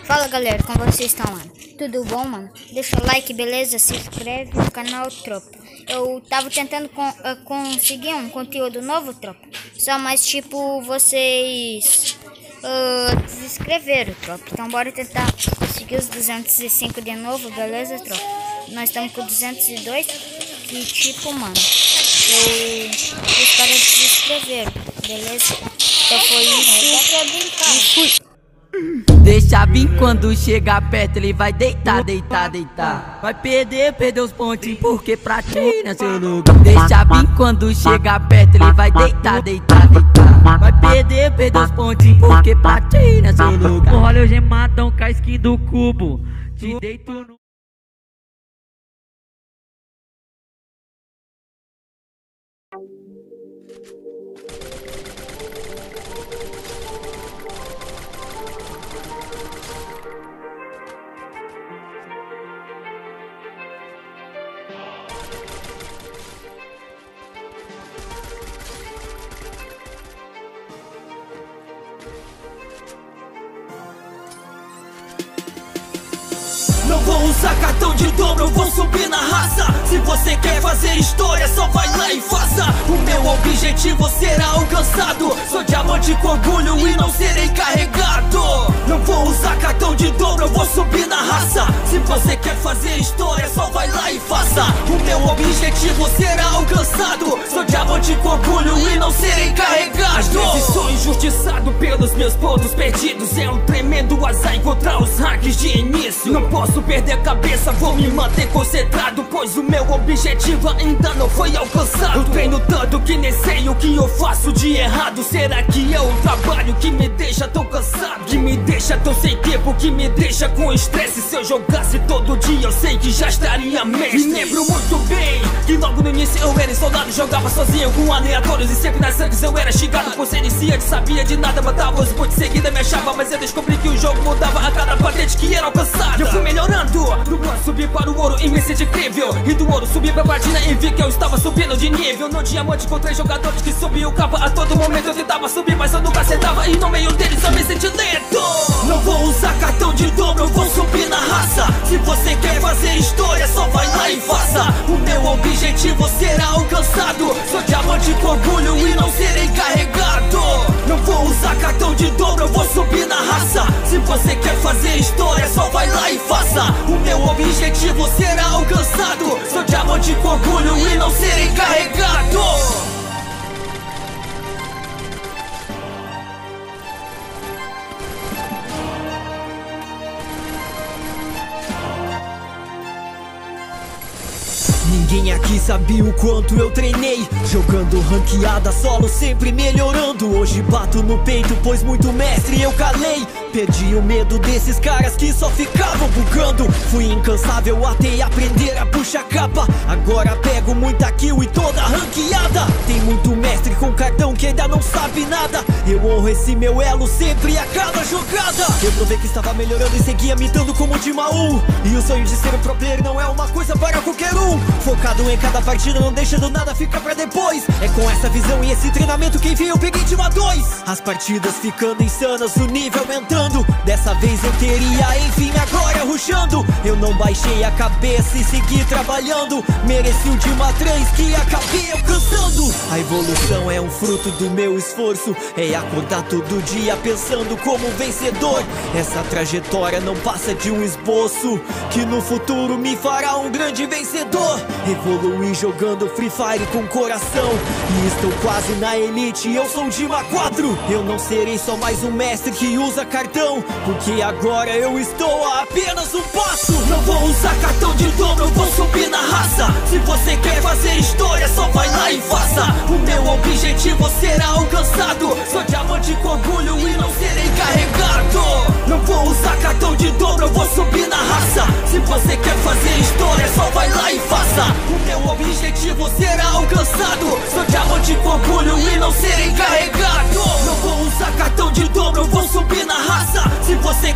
Fala galera, como vocês estão lá? Tudo bom, mano? Deixa o like, beleza? Se inscreve no canal, tropa. Eu tava tentando conseguir um conteúdo novo, tropa. Só mais tipo, vocês se inscreveram, tropa. Então bora tentar conseguir os 205 de novo, beleza, tropa? Nós estamos com 202. Que tipo, mano, os caras se inscreveram, beleza? Então foi isso. Deixa vir quando chegar perto, ele vai deitar, deitar, deitar. Vai perder os pontinhos, porque pra ti não é seu lugar. Deixa vir quando chegar perto, ele vai deitar, deitar, deitar. Vai perder os pontinhos, porque pra ti não é seu lugar. Olha o gemadão com a skin do cubo, te deito no... Não vou usar cartão de dobro, eu vou subir na raça. Se você quer fazer história, só vai lá e faça. O meu objetivo será alcançado. Sou diamante com orgulho e não serei carregado. Não vou usar cartão de dobro, eu vou subir na raça. Se você quer fazer história, só vai lá e faça. O meu objetivo será alcançado. Sou diamante com orgulho e não serei carregado. Às vezes sou injustiçado pelos meus pontos perdidos. É um tremendo azar encontrar os hacks de início. Não posso perder a cabeça, vou me manter concentrado, pois o meu objetivo ainda não foi alcançado. Eu treino tanto que nem sei o que eu faço de errado. Será que é o trabalho que me deixa tão cansado? Que me deixa tão sem tempo, que me deixa com estresse? Se eu jogasse todo dia eu sei que já estaria mestre. Me lembro muito bem que logo no início eu era soldado, jogava sozinho com aleatórios e sempre nas antes eu era xingado por ser iniciante. Sabia de nada, matava os bots, seguida me achava, mas eu descobri que o jogo mudava a cada patente que era alcançada. Eu fui melhorando, do bronze subi para o ouro e me senti incrível. E do ouro subi pra platina e vi que eu estava subindo de nível. No diamante encontrei jogadores que subiam capa a todo momento. Eu tentava subir, mas eu nunca acertava, e no meio deles eu me senti lento. Não vou usar cartão de dobro, eu vou subir na raça. Se você quer fazer história, só vai lá e faça. O meu objetivo será alcançado. Sou diamante com orgulho e não serei carregado. Não vou usar cartão de dobro, eu vou subir na raça. Se você quer fazer história, só vai lá e faça. O meu objetivo será alcançado. Sou diamante com orgulho e não serei carregado. Ninguém aqui sabia o quanto eu treinei, jogando ranqueada solo, sempre melhorando. Hoje bato no peito, pois muito mestre eu calei. Perdi o medo desses caras que só ficavam bugando. Fui incansável até aprender a puxar capa. Agora pego muita kill e toda ranqueada. Tem muito mestre com cartão que ainda não sabe nada. Eu honro esse meu elo sempre a cada jogada. Eu provei que estava melhorando e seguia mitando como de Maú. E o sonho de ser um pro player não é uma coisa para qualquer um. Focado em cada partida, não deixando nada ficar pra depois. É com essa visão e esse treinamento que enfim eu peguei de uma 2. As partidas ficando insanas, o nível aumentando. Dessa vez eu teria, enfim, agora rushando. Eu não baixei a cabeça e segui trabalhando. Mereci o de uma 3 que acabei alcançando. A evolução é um fruto do meu esforço. É acordar todo dia pensando como um vencedor. Essa trajetória não passa de um esboço que no futuro me fará um grande vencedor. Evoluí jogando Free Fire com coração e estou quase na elite, eu sou de uma 4. Eu não serei só mais um mestre que usa cartão, porque agora eu estou a apenas um passo. Não vou usar cartão de dobro, eu vou subir na raça. Se você quer fazer história, só vai lá e faça. O meu objetivo será alcançado. Sou diamante com orgulho e não serei carregado. Não vou usar cartão de dobro, eu vou subir na raça. Se você quer fazer história, só vai lá e faça. O meu objetivo será alcançado. Sou diamante com orgulho e não serei carregado. Não vou usar cartão de dobro, eu vou subir na raça. Se você